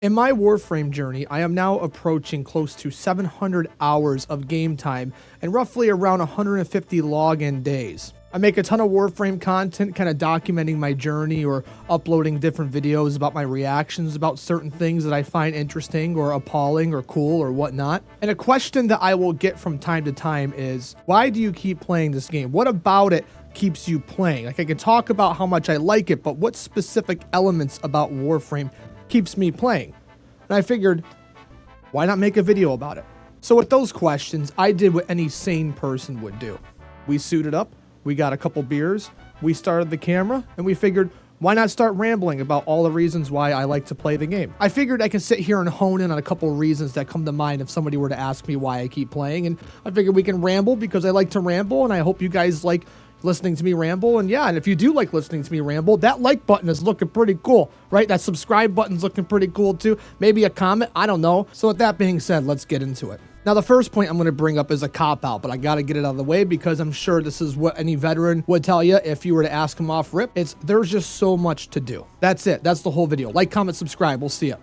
In my Warframe journey, I am now approaching close to 700 hours of game time and roughly around 150 login days. I make a ton of Warframe content kind of documenting my journey or uploading different videos about my reactions about certain things that I find interesting or appalling or cool or whatnot. And a question that I will get from time to time is, why do you keep playing this game? What about it keeps you playing? Like, I can talk about how much I like it, but what specific elements about Warframe keeps me playing? And I figured, why not make a video about it? So with those questions, I did what any sane person would do. We suited up, we got a couple beers, we started the camera, and we figured, why not start rambling about all the reasons why I like to play the game? I figured I can sit here and hone in on a couple reasons that come to mind if somebody were to ask me why I keep playing, and I figured we can ramble because I like to ramble, and I hope you guys like listening to me ramble. And yeah, and if you do like listening to me ramble, that like button is looking pretty cool, right? That subscribe button's looking pretty cool too. Maybe a comment, I don't know. So with that being said, let's get into it. Now, the first point I'm going to bring up is a cop-out, but I got to get it out of the way because I'm sure this is what any veteran would tell you if you were to ask him off rip. It's there's just so much to do. That's it. That's the whole video. Like, comment, subscribe. We'll see you.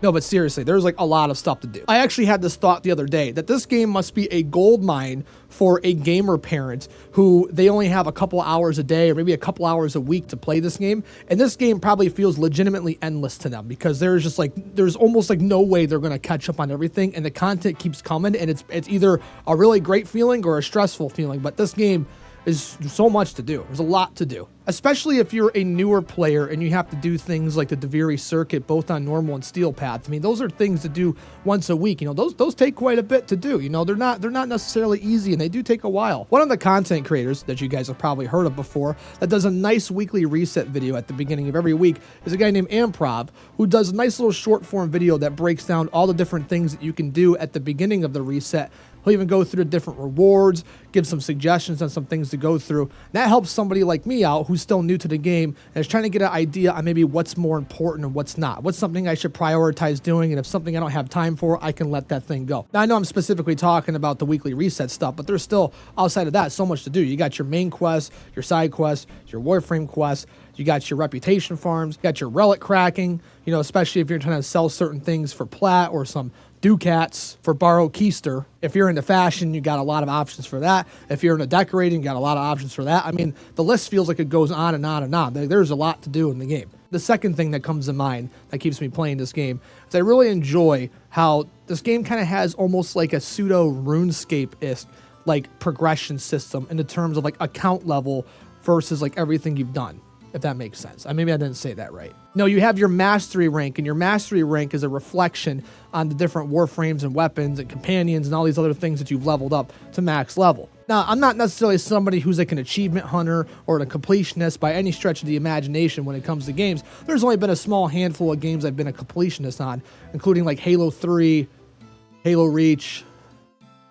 No, but seriously, there's like a lot of stuff to do. I actually had this thought the other day that this game must be a gold mine for a gamer parent who they only have a couple hours a day or maybe a couple hours a week to play this game. And this game probably feels legitimately endless to them because there's almost like no way they're going to catch up on everything. And the content keeps coming and it's either a really great feeling or a stressful feeling. But this game is so much to do. There's a lot to do, especially if you're a newer player and you have to do things like the Deviri circuit, both on normal and steel paths. I mean, those are things to do once a week. You know, those take quite a bit to do. You know, they're not necessarily easy and they do take a while. One of the content creators that you guys have probably heard of before that does a nice weekly reset video at the beginning of every week is a guy named Amprov, who does a nice little short form video that breaks down all the different things that you can do at the beginning of the reset. He'll even go through the different rewards, give some suggestions on some things to go through. That helps somebody like me out who's still new to the game and is trying to get an idea on maybe what's more important and what's not. What's something I should prioritize doing, and if something I don't have time for, I can let that thing go. Now, I know I'm specifically talking about the weekly reset stuff, but there's still, outside of that, so much to do. You got your main quest, your side quest, your Warframe quest, you got your reputation farms, you got your relic cracking, you know, especially if you're trying to sell certain things for plat or some ducats for borrowed keister. If you're into fashion, you got a lot of options for that. If you're into decorating, you got a lot of options for that. I mean, the list feels like it goes on and on and on. There's a lot to do in the game. The second thing that comes to mind that keeps me playing this game is I really enjoy how this game kind of has almost like a pseudo RuneScape-ish like progression system in the terms of like account level versus like everything you've done, if that makes sense. Maybe I didn't say that right. No, you have your mastery rank, and your mastery rank is a reflection on the different warframes and weapons and companions and all these other things that you've leveled up to max level. Now, I'm not necessarily somebody who's like an achievement hunter or a completionist by any stretch of the imagination when it comes to games. There's only been a small handful of games I've been a completionist on, including like Halo 3, Halo Reach,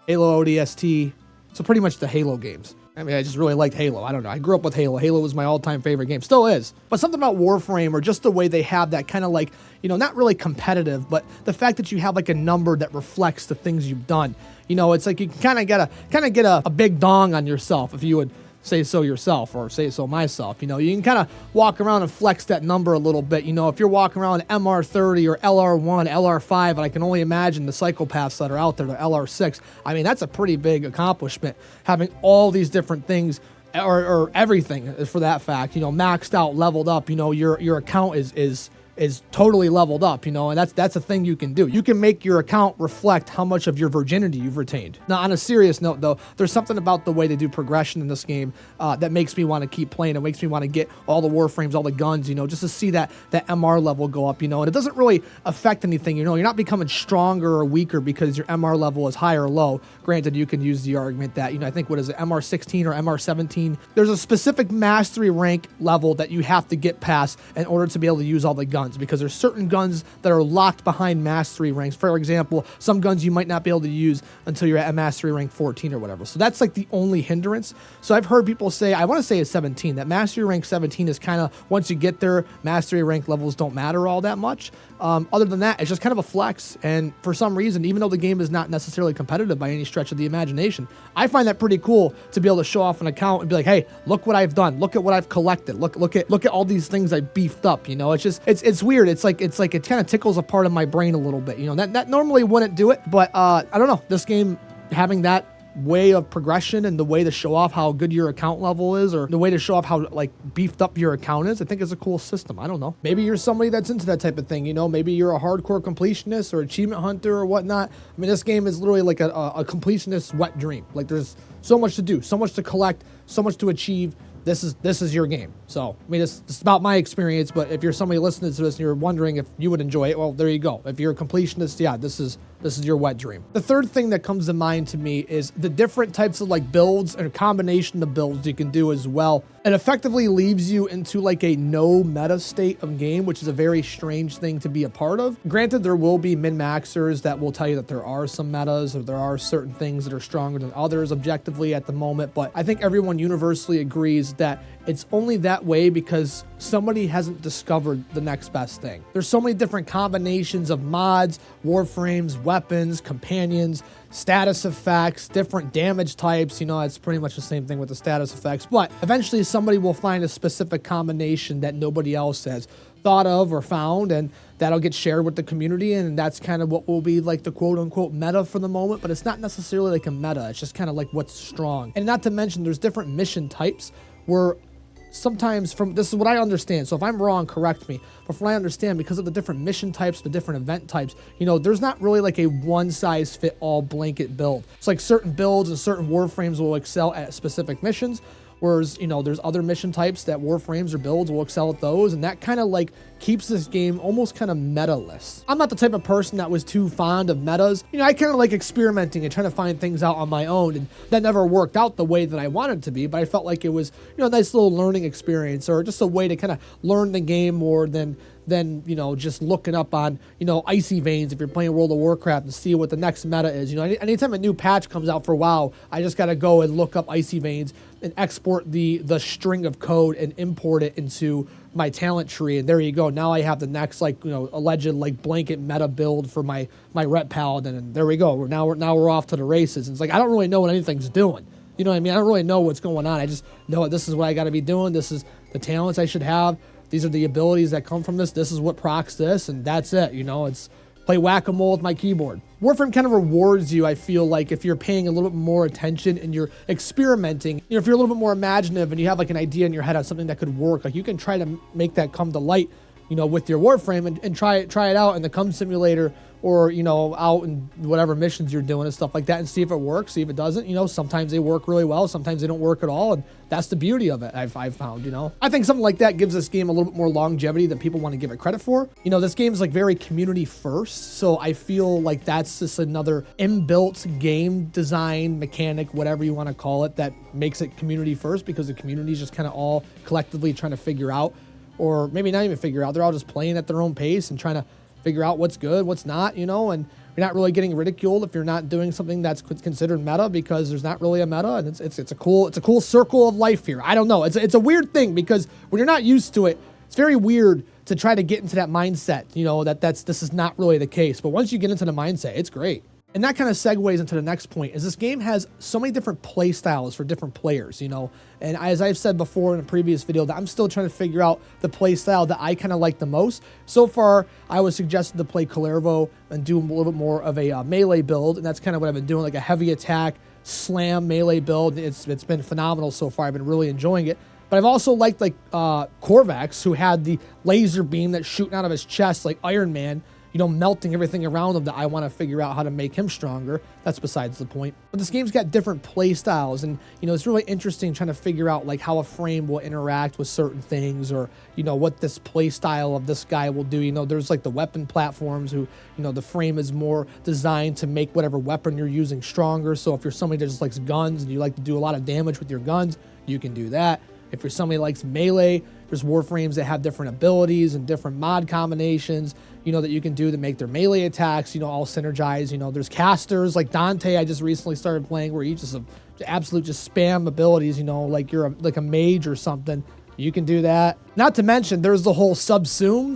Halo ODST, so pretty much the Halo games. I mean, I just really liked Halo. I don't know. I grew up with Halo. Halo was my all-time favorite game. Still is. But something about Warframe, or just the way they have that kind of like, you know, not really competitive, but the fact that you have like a number that reflects the things you've done. You know, it's like you can kind of get a big dong on yourself, if you would say so yourself, or say so myself. You know, you can kind of walk around and flex that number a little bit. You know, if you're walking around MR30 or LR1, LR5, and I can only imagine the psychopaths that are out there, the LR6, I mean, that's a pretty big accomplishment, having all these different things, or everything for that fact, you know, maxed out, leveled up. You know, your account is totally leveled up, you know, and that's a thing you can do. You can make your account reflect how much of your virginity you've retained. Now, on a serious note, though, there's something about the way they do progression in this game that makes me want to keep playing. It makes me want to get all the warframes, all the guns, you know, just to see that MR level go up, you know, and it doesn't really affect anything, you know. You're not becoming stronger or weaker because your MR level is high or low. Granted, you can use the argument that, you know, I think, what is it, MR16 or MR17? There's a specific mastery rank level that you have to get past in order to be able to use all the guns, because there's certain guns that are locked behind mastery ranks. For example, some guns you might not be able to use until you're at mastery rank 14 or whatever. So that's like the only hindrance. So I've heard people say, I want to say it's 17, that mastery rank 17 is kind of, once you get there, mastery rank levels don't matter all that much. Other than that, it's just kind of a flex. And for some reason, even though the game is not necessarily competitive by any stretch of the imagination, I find that pretty cool to be able to show off an account and be like, hey, look what I've done. Look at what I've collected. Look at all these things I beefed up. You know, it's it's weird. It's like it kind of tickles a part of my brain a little bit. You know, that normally wouldn't do it, but I don't know. This game having that way of progression and the way to show off how good your account level is, or the way to show off how like beefed up your account is, I think is a cool system. I don't know. Maybe you're somebody that's into that type of thing. You know, maybe you're a hardcore completionist or achievement hunter or whatnot. I mean, this game is literally like a completionist's wet dream. Like there's so much to do, so much to collect, so much to achieve. This is your game. So, I mean, it's about my experience, but if you're somebody listening to this and you're wondering if you would enjoy it, well, there you go. If you're a completionist, yeah, this is your wet dream. The third thing that comes to mind to me is the different types of like builds and a combination of builds you can do as well. It effectively leaves you into like a no meta state of game, which is a very strange thing to be a part of. Granted, there will be min-maxers that will tell you that there are some metas or there are certain things that are stronger than others objectively at the moment, but I think everyone universally agrees that it's only that way because somebody hasn't discovered the next best thing. There's so many different combinations of mods, warframes, weapons, companions, status effects, different damage types. You know, it's pretty much the same thing with the status effects, but eventually somebody will find a specific combination that nobody else has thought of or found, and that'll get shared with the community, and that's kind of what will be like the quote-unquote meta for the moment, but it's not necessarily like a meta. It's just kind of like what's strong. And not to mention there's different mission types where sometimes this is what I understand, so if I'm wrong, correct me, but from what I understand, because of the different mission types, the different event types, you know, there's not really like a one-size-fit-all blanket build. It's like certain builds and certain warframes will excel at specific missions, whereas, you know, there's other mission types that warframes or builds will excel at those, and that kind of like keeps this game almost kind of meta-less. I'm not the type of person that was too fond of metas. You know, I kind of like experimenting and trying to find things out on my own, and that never worked out the way that I wanted to be, but I felt like it was, you know, a nice little learning experience, or just a way to kind of learn the game more than, you know, just looking up on, you know, Icy Veins if you're playing World of Warcraft and see what the next meta is. You know, anytime a new patch comes out for WoW, I just got to go and look up Icy Veins and export the string of code and import it into my talent tree, and there you go. Now I have the next, like, you know, alleged like blanket meta build for my ret paladin, and there we go. Now we're off to the races. And it's like I don't really know what anything's doing. You know what I mean? I don't really know what's going on. I just know this is what I got to be doing. This is the talents I should have. These are the abilities that come from this. This is what procs this, and that's it. You know, it's play whack-a-mole with my keyboard. Warframe kind of rewards you, I feel like, if you're paying a little bit more attention and you're experimenting. You know, if you're a little bit more imaginative and you have like an idea in your head on something that could work, like you can try to make that come to light, you know, with your Warframe and try it out in the come simulator, or, you know, out in whatever missions you're doing and stuff like that, and see if it works, see if it doesn't. You know, sometimes they work really well, sometimes they don't work at all, and that's the beauty of it, I've found, you know. I think something like that gives this game a little bit more longevity than people want to give it credit for. You know, this game is like very community first, so I feel like that's just another inbuilt game design mechanic, whatever you want to call it, that makes it community first, because the community is just kind of all collectively trying to figure out, or maybe not even figure out, they're all just playing at their own pace and trying to figure out what's good, what's not, you know, and you're not really getting ridiculed if you're not doing something that's considered meta, because there's not really a meta, and it's a cool circle of life here. I don't know. It's a weird thing, because when you're not used to it, it's very weird to try to get into that mindset, you know, this is not really the case. But once you get into the mindset, it's great. And that kind of segues into the next point, is this game has so many different play styles for different players, you know. And as I've said before in a previous video, that I'm still trying to figure out the play style that I kind of like the most. So far, I was suggested to play Kalervo and do a little bit more of a melee build, and that's kind of what I've been doing, like a heavy attack, slam melee build. It's been phenomenal so far. I've been really enjoying it. But I've also liked like Korvax, who had the laser beam that's shooting out of his chest like Iron Man, you know, melting everything around him, that I want to figure out how to make him stronger. That's besides the point. But this game's got different play styles, and, you know, it's really interesting trying to figure out like how a frame will interact with certain things, or, you know, what this play style of this guy will do. You know, there's like the weapon platforms who, you know, the frame is more designed to make whatever weapon you're using stronger. So if you're somebody that just likes guns and you like to do a lot of damage with your guns, you can do that. If you're somebody that likes melee, there's warframes that have different abilities and different mod combinations, you know, that you can do to make their melee attacks, you know, all synergize. You know, there's casters like Dante I just recently started playing, where you just absolute just spam abilities, you know, like you're like a mage or something. You can do that. Not to mention, there's the whole something,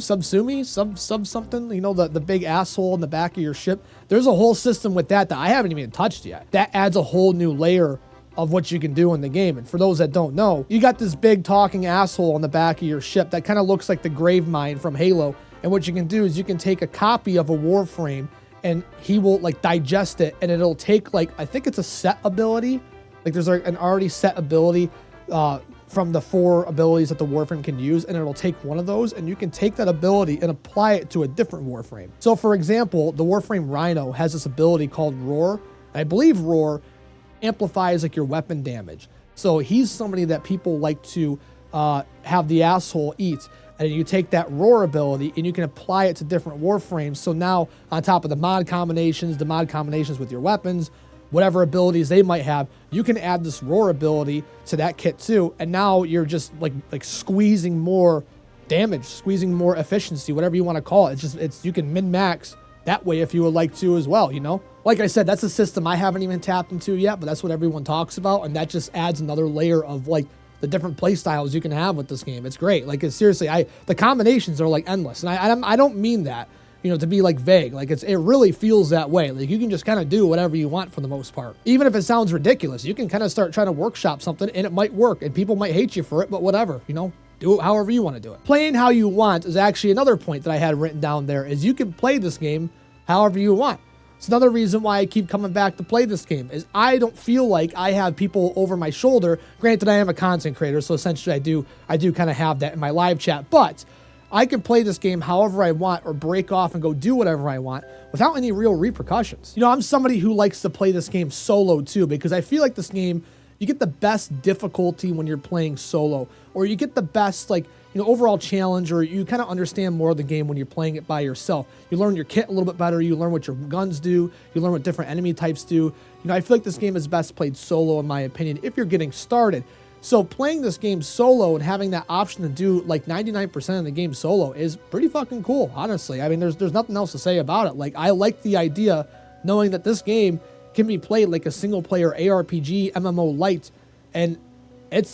you know, the big asshole in the back of your ship. There's a whole system with that I haven't even touched yet. That adds a whole new layer of what you can do in the game. And for those that don't know, you got this big talking asshole on the back of your ship that kind of looks like the grave mine from Halo. And what you can do is you can take a copy of a Warframe and he will like digest it, and it'll take like, I think it's a set ability. Like there's like an already set ability from the 4 abilities that the Warframe can use, and it'll take one of those, and you can take that ability and apply it to a different Warframe. So for example, the Warframe Rhino has this ability called Roar. I believe Roar amplifies like your weapon damage. So he's somebody that people like to have the asshole eat. And you take that Roar ability and you can apply it to different Warframes. So now on top of the mod combinations with your weapons, whatever abilities they might have, you can add this Roar ability to that kit too. And now you're just like squeezing more damage, squeezing more efficiency, whatever you want to call it. It's you can min-max that way if you would like to as well, you know? Like I said, that's a system I haven't even tapped into yet, but that's what everyone talks about. And that just adds another layer of like the different play styles you can have with this game. It's great. Like it's seriously, the combinations are like endless. And I don't mean that, you know, to be like vague. Like it really feels that way. Like you can just kind of do whatever you want for the most part. Even if it sounds ridiculous, you can kind of start trying to workshop something and it might work and people might hate you for it, but whatever, you know, do it however you want to do it. Playing how you want is actually another point that I had written down there, is you can play this game however you want. It's another reason why I keep coming back to play this game, is I don't feel like I have people over my shoulder. Granted, I am a content creator, so essentially I do kind of have that in my live chat, but I can play this game however I want or break off and go do whatever I want without any real repercussions. You know, I'm somebody who likes to play this game solo too, because I feel like this game, you get the best difficulty when you're playing solo, or you get the best, like, you know, overall challenge, or you kind of understand more of the game when you're playing it by yourself. You learn your kit a little bit better. You learn what your guns do. You learn what different enemy types do. You know, I feel like this game is best played solo, in my opinion, if you're getting started. So playing this game solo and having that option to do like 99% of the game solo is pretty fucking cool, honestly. I mean, there's nothing else to say about it. Like, I like the idea knowing that this game can be played like a single player ARPG MMO light, and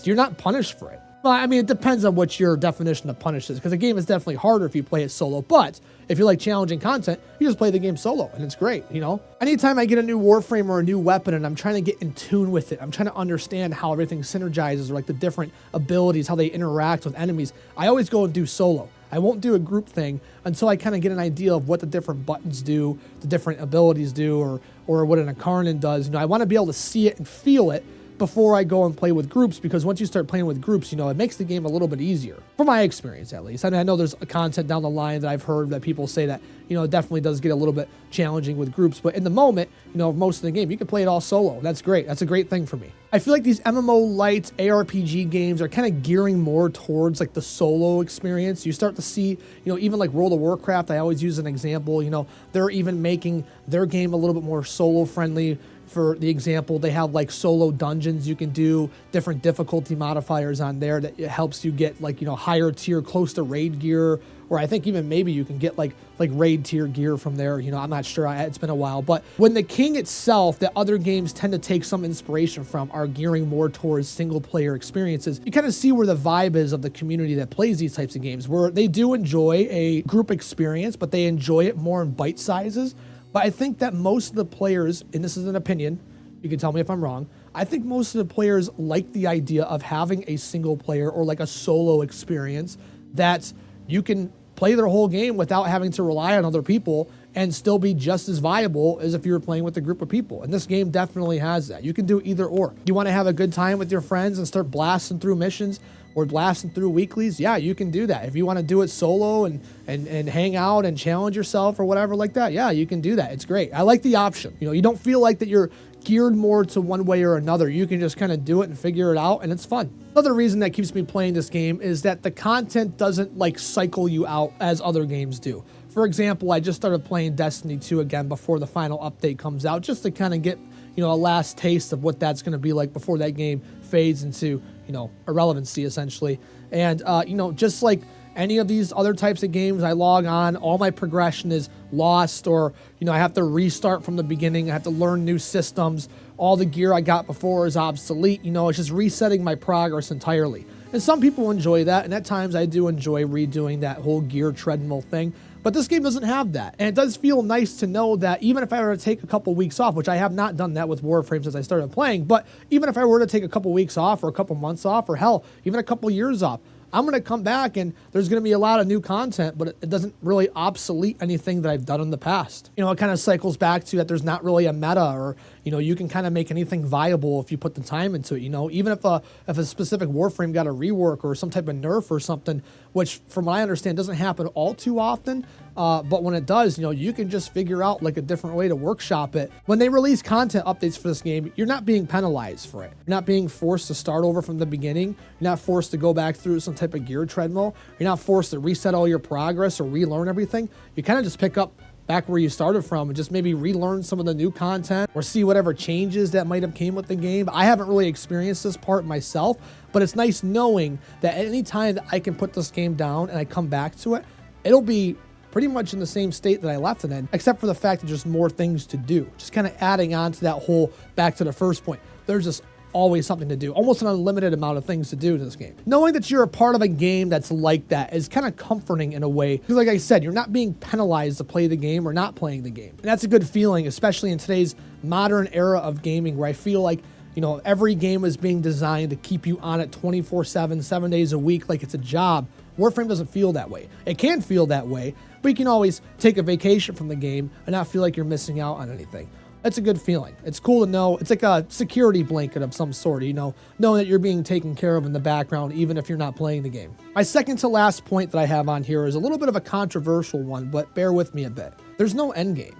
you're not punished for it. Well, I mean, it depends on what your definition of punish is, because the game is definitely harder if you play it solo, but if you like challenging content, you just play the game solo, and it's great, you know? Anytime I get a new Warframe or a new weapon and I'm trying to get in tune with it, I'm trying to understand how everything synergizes, or like the different abilities, how they interact with enemies, I always go and do solo. I won't do a group thing until I kind of get an idea of what the different buttons do, the different abilities do, or what an Akarnan does. You know, I want to be able to see it and feel it before I go and play with groups, because once you start playing with groups, you know, it makes the game a little bit easier, from my experience at least. I mean, I know there's a content down the line that I've heard that people say that, you know, it definitely does get a little bit challenging with groups, but in the moment, you know, most of the game, you can play it all solo. That's great. That's a great thing for me. I feel like these MMO light ARPG games are kind of gearing more towards like the solo experience. You start to see, you know, even like World of Warcraft, I always use an example, you know, they're even making their game a little bit more solo friendly. For the example, they have like solo dungeons you can do, different difficulty modifiers on there that it helps you get like, you know, higher tier, close to raid gear, or I think even maybe you can get like raid tier gear from there. You know, I'm not sure, it's been a while, but when the king itself that other games tend to take some inspiration from are gearing more towards single player experiences, you kind of see where the vibe is of the community that plays these types of games, where they do enjoy a group experience, but they enjoy it more in bite sizes. But I think that most of the players, and this is an opinion, you can tell me if I'm wrong, I think most of the players like the idea of having a single player or like a solo experience that you can play their whole game without having to rely on other people and still be just as viable as if you were playing with a group of people. And this game definitely has that. You can do either or. You want to have a good time with your friends and start blasting through missions or blasting through weeklies? Yeah, you can do that. If you want to do it solo and hang out and challenge yourself or whatever like that, yeah, you can do that. It's great. I like the option. You know, you don't feel like that you're geared more to one way or another. You can just kind of do it and figure it out, and it's fun. Another reason that keeps me playing this game is that the content doesn't like cycle you out as other games do. For example, I just started playing Destiny 2 again before the final update comes out, just to kind of get, you know, a last taste of what that's going to be like before that game fades into, you know, irrelevancy essentially. And, you know, just like any of these other types of games, I log on, all my progression is lost, or, you know, I have to restart from the beginning. I have to learn new systems. All the gear I got before is obsolete. You know, it's just resetting my progress entirely. And some people enjoy that, and at times I do enjoy redoing that whole gear treadmill thing. But this game doesn't have that. And it does feel nice to know that even if I were to take a couple weeks off, which I have not done that with Warframe since I started playing, but even if I were to take a couple weeks off or a couple months off, or hell, even a couple years off, I'm going to come back and there's going to be a lot of new content, but it doesn't really obsolete anything that I've done in the past. You know, it kind of cycles back to that there's not really a meta, or, you know, you can kind of make anything viable if you put the time into it. You know, even if a specific Warframe got a rework or some type of nerf or something, which from what I understand doesn't happen all too often, but when it does, you know, you can just figure out like a different way to workshop it. When they release content updates for this game, you're not being penalized for it. You're not being forced to start over from the beginning. You're not forced to go back through some type of gear treadmill. You're not forced to reset all your progress or relearn everything. You kind of just pick up back where you started from and just maybe relearn some of the new content or see whatever changes that might have came with the game. I haven't really experienced this part myself, but it's nice knowing that at any time that I can put this game down and I come back to it, it'll be pretty much in the same state that I left it in, except for the fact that there's more things to do. Just kind of adding on to that whole, back to the first point, there's just always something to do, almost an unlimited amount of things to do in this game. Knowing that you're a part of a game that's like that is kind of comforting in a way, because like I said, you're not being penalized to play the game or not playing the game. And that's a good feeling, especially in today's modern era of gaming, where I feel like, you know, every game is being designed to keep you on it 24/7, 7 days a week, like it's a job. Warframe doesn't feel that way. It can feel that way, but you can always take a vacation from the game and not feel like you're missing out on anything. That's a good feeling. It's cool to know. It's like a security blanket of some sort, you know, knowing that you're being taken care of in the background, even if you're not playing the game. My second to last point that I have on here is a little bit of a controversial one, but bear with me a bit. There's no endgame.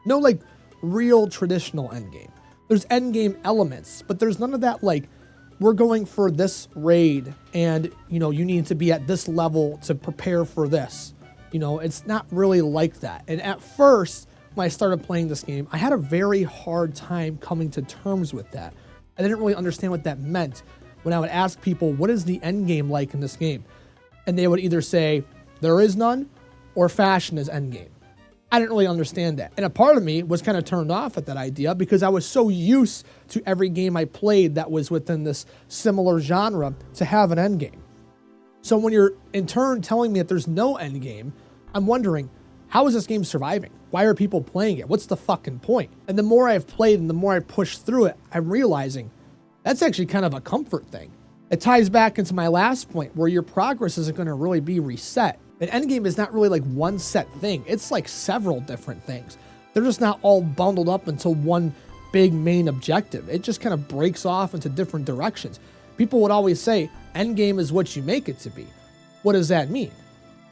No, like, real traditional endgame. There's endgame elements, but there's none of that, like, we're going for this raid and, you know, you need to be at this level to prepare for this. You know, it's not really like that. And at first, when I started playing this game, I had a very hard time coming to terms with that. I didn't really understand what that meant when I would ask people, what is the end game like in this game? And they would either say, there is none, or fashion is end game. I didn't really understand that. And a part of me was kind of turned off at that idea because I was so used to every game I played that was within this similar genre to have an end game. So when you're in turn telling me that there's no end game, I'm wondering, how is this game surviving? Why are people playing it? What's the fucking point? And the more I've played and the more I push through it, I'm realizing that's actually kind of a comfort thing. It ties back into my last point where your progress isn't going to really be reset. An endgame is not really like one set thing. It's like several different things. They're just not all bundled up into one big main objective. It just kind of breaks off into different directions. People would always say, endgame is what you make it to be. What does that mean?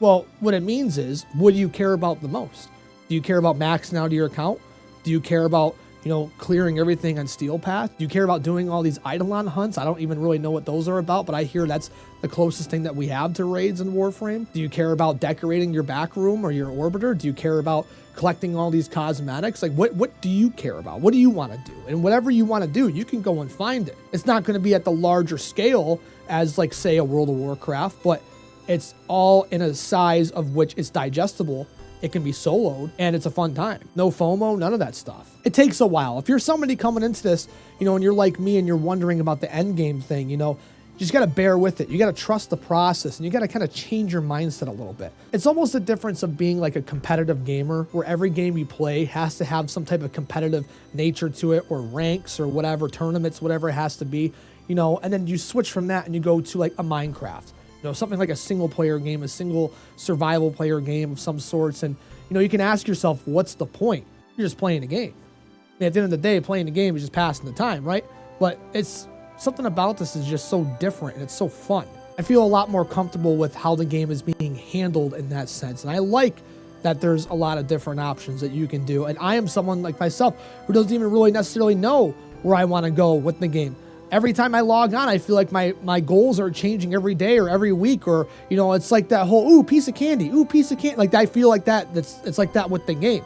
Well, what it means is, what do you care about the most? Do you care about maxing out your account? Do you care about, you know, clearing everything on Steel Path? Do you care about doing all these Eidolon hunts? I don't even really know what those are about, but I hear that's the closest thing that we have to raids in Warframe. Do you care about decorating your back room or your orbiter? Do you care about collecting all these cosmetics? Like, what do you care about? What do you want to do? And whatever you want to do, you can go and find it. It's not going to be at the larger scale as, like, say, a World of Warcraft, but it's all in a size of which it's digestible. It can be soloed, and it's a fun time. No FOMO, none of that stuff. It takes a while. If you're somebody coming into this, you know, and you're like me and you're wondering about the end game thing, you know, you just got to bear with it. You got to trust the process, and you got to kind of change your mindset a little bit. It's almost the difference of being like a competitive gamer, where every game you play has to have some type of competitive nature to it, or ranks, or whatever, tournaments, whatever it has to be, you know, and then you switch from that and you go to like a Minecraft. You know, something like a single player game, a single survival player game of some sorts. And, you know, you can ask yourself, what's the point? You're just playing a game. I mean, at the end of the day, playing the game is just passing the time, right? But it's something about this is just so different and it's so fun. I feel a lot more comfortable with how the game is being handled in that sense. And I like that there's a lot of different options that you can do. And I am someone like myself who doesn't even really necessarily know where I want to go with the game. Every time I log on, I feel like my goals are changing every day or every week, or, you know, it's like that whole, ooh, piece of candy. Like, I feel like that. It's like that with the game.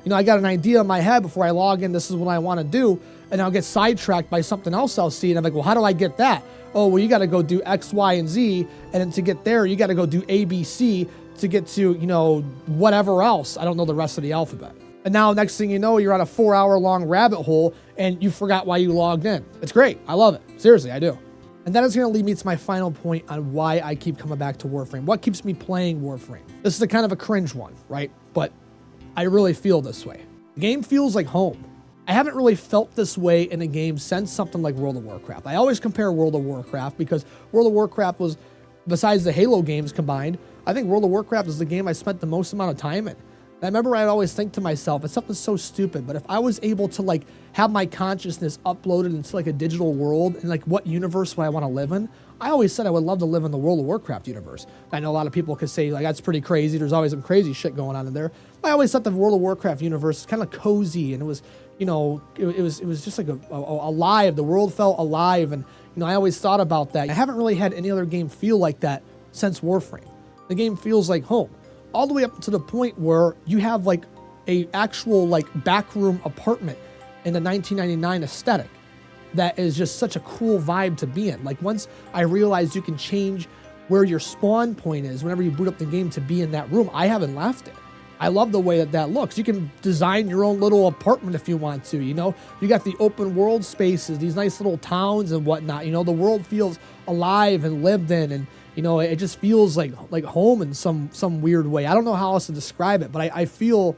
You know, I got an idea in my head before I log in, this is what I want to do, and I'll get sidetracked by something else I'll see, and I'm like, well, how do I get that? Oh, well, you got to go do X, Y, and Z, and then to get there, you got to go do A, B, C to get to, you know, whatever else. I don't know the rest of the alphabet. And now, next thing you know, you're on a 4-hour-long rabbit hole, and you forgot why you logged in. It's great. I love it. Seriously, I do. And that is going to lead me to my final point on why I keep coming back to Warframe. What keeps me playing Warframe? This is a kind of a cringe one, right? But I really feel this way. The game feels like home. I haven't really felt this way in a game since something like World of Warcraft. I always compare World of Warcraft because World of Warcraft was besides the Halo games combined, I think World of Warcraft is the game I spent the most amount of time in. And I remember I'd always think to myself, it's something so stupid, but if I was able to like have my consciousness uploaded into like a digital world and like what universe would I want to live in, I always said I would love to live in the World of Warcraft universe. I know a lot of people could say like that's pretty crazy. There's always some crazy shit going on in there. I always thought the World of Warcraft universe was kind of cozy, and it was, you know, it was just like alive. The world felt alive, and you know, I always thought about that. I haven't really had any other game feel like that since Warframe. The game feels like home, all the way up to the point where you have like a actual like backroom apartment in the 1999 aesthetic. That is just such a cool vibe to be in. Like once I realized you can change where your spawn point is whenever you boot up the game to be in that room, I haven't left it. I love the way that that looks. You can design your own little apartment if you want to, you know? You got the open world spaces, these nice little towns and whatnot. You know, the world feels alive and lived in, and you know, it just feels like home in some weird way. I don't know how else to describe it, but I feel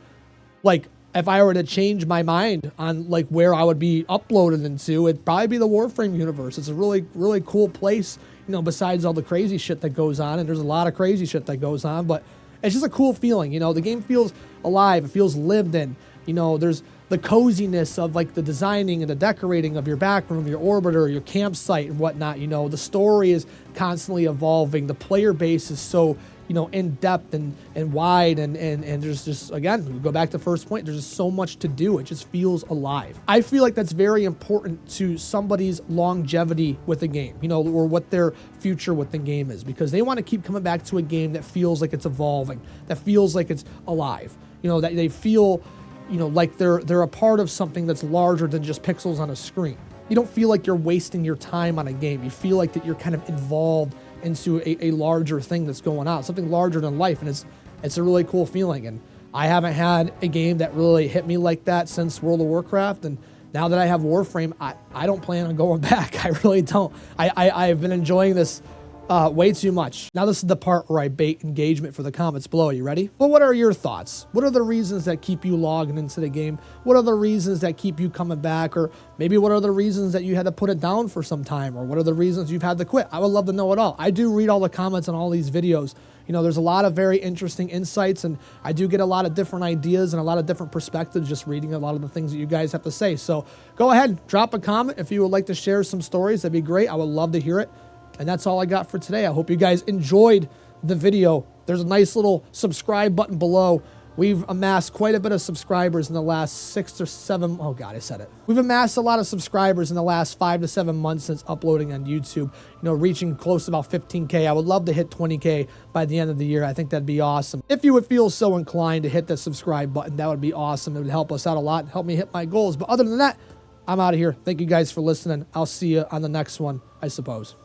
like if I were to change my mind on like where I would be uploaded into, it'd probably be the Warframe universe. It's a really, really cool place, you know, besides all the crazy shit that goes on, and there's a lot of crazy shit that goes on, but it's just a cool feeling, you know. The game feels alive, it feels lived in, you know. There's the coziness of like the designing and the decorating of your backroom, your orbiter, your campsite and whatnot, you know. The story is constantly evolving, the player base is so, you know, in depth and wide, and there's just, again, we go back to the first point, there's just so much to do. It just feels alive. I feel like that's very important to somebody's longevity with a game, you know, or what their future with the game is, because they want to keep coming back to a game that feels like it's evolving, that feels like it's alive, you know, that they feel, you know, like they're a part of something that's larger than just pixels on a screen. You don't feel like you're wasting your time on a game. You feel like that you're kind of involved into a larger thing that's going on, something larger than life, and it's a really cool feeling. And I haven't had a game that really hit me like that since World of Warcraft, and now that I have Warframe, I don't plan on going back. I really don't. I've been enjoying this way too much. Now this is the part where I bait engagement for the comments below. You ready? Well, what are your thoughts? What are the reasons that keep you logging into the game? What are the reasons that keep you coming back? Or maybe what are the reasons that you had to put it down for some time? Or what are the reasons you've had to quit? I would love to know it all. I do read all the comments on all these videos. You know, there's a lot of very interesting insights, and I do get a lot of different ideas and a lot of different perspectives just reading a lot of the things that you guys have to say. So go ahead, drop a comment if you would like to share some stories. That'd be great. I would love to hear it. And that's all I got for today. I hope you guys enjoyed the video. There's a nice little subscribe button below. We've amassed quite a bit of subscribers in the last 6 or 7, oh God, I said it. We've amassed a lot of subscribers in the last 5 to 7 months since uploading on YouTube, you know, reaching close to about 15K. I would love to hit 20K by the end of the year. I think that'd be awesome. If you would feel so inclined to hit the subscribe button, that would be awesome. It would help us out a lot and help me hit my goals. But other than that, I'm out of here. Thank you guys for listening. I'll see you on the next one, I suppose.